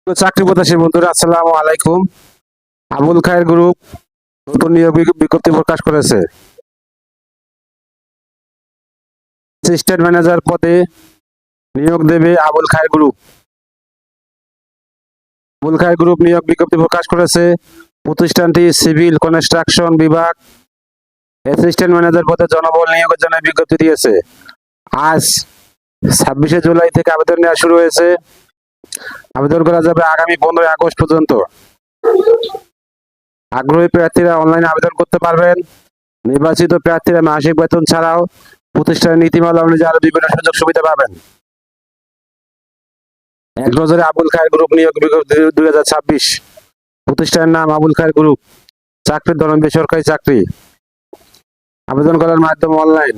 চাকরি প্রত্যাশী বন্ধুরা, আসসালামু আলাইকুম। আবুল খায়ের গ্রুপ নতুন নিয়োগ বিজ্ঞপ্তি প্রকাশ করেছে। অ্যাসিস্ট্যান্ট ম্যানেজার পদে নিয়োগ দেবে আবুল খায়ের গ্রুপ। আবুল খায়ের গ্রুপ নিয়োগ বিজ্ঞপ্তি প্রকাশ করেছে। প্রতিষ্ঠানটি সিভিল কনস্ট্রাকশন বিভাগ অ্যাসিস্ট্যান্ট ম্যানেজার পদে জনবল নিয়োগের জন্য বিজ্ঞপ্তি দিয়েছে। আজ 26শে জুলাই থেকে আবেদন নেওয়া শুরু হয়েছে। আবেদন করা যাবে আগামী 15 আগস্ট পর্যন্ত। আগ্রহী প্রার্থীরা অনলাইনে আবেদন করতে পারবেন। নির্বাচিত প্রার্থীরা মাসিক বেতন ছাড়াও প্রতিষ্ঠানের নীতিমালা অনুযায়ী আরো বিভিন্ন সুযোগ সুবিধা পাবেন। এক নজরে আবুল খায়ের গ্রুপ নিয়োগ বিজ্ঞপ্তি 2026। প্রতিষ্ঠানের নাম আবুল খায়ের গ্রুপ। চাকরির ধরন বেসরকারি চাকরি। আবেদন করার মাধ্যম অনলাইন।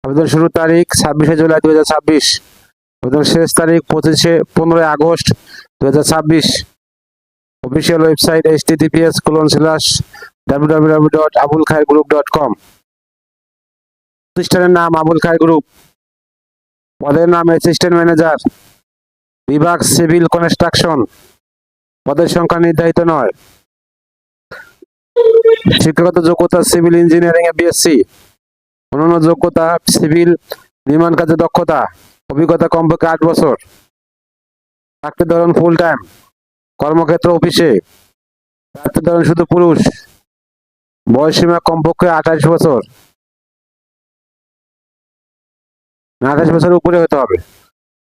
আবেদন শুরুর তারিখ 26শে জুলাই 2026। আবেদন শেষ তারিখ 15 আগস্ট 2026। Official website https://www.abulkhairgroup.com। প্রতিষ্ঠানের নাম আবুল খায়ের গ্রুপ। পদের নাম অ্যাসিস্ট্যান্ট ম্যানেজার, বিভাগ সিভিল কনস্ট্রাকশন। পদের সংখ্যা নির্ধারিত নয়। শিক্ষাগত যোগ্যতা সিভিল ইঞ্জিনিয়ারিং এ বিএসসি। অন্যান্য যোগ্যতা সিভিল নির্মাণ কাজে দক্ষতা, অভিজ্ঞতা কমপক্ষে 8 বছর। চাকরির ধরন ফুল টাইম। কর্মক্ষেত্র অফিসে। প্রার্থীর ধরন শুধু পুরুষ। বয়সসীমা কমপক্ষে 28 বছর, 28 বছরের উপরে হতে হবে।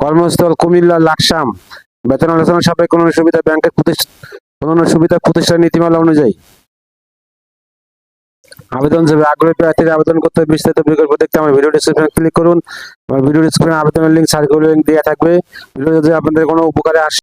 কর্মস্থল কুমিল্লা লাকসাম। বেতন আলোচনা সাপেক্ষে অন্যান্য সুবিধা ব্যাংকের অন্যান্য সুবিধা প্রতিষ্ঠানের নীতিমালা অনুযায়ী। আবেদন যাবে আগ্রহী প্রার্থীরা আবেদন করতে বিস্তারিত বিকল্প দেখতে আমার ভিডিও ডেসক্রিপশনে ক্লিক করুন। আমার ভিডিও ডেসক্রিপশনে আবেদনের লিঙ্ক সার্কুলার লিঙ্ক দেওয়া থাকবে। ভিডিও যদি আপনাদের কোনো উপকারে আসে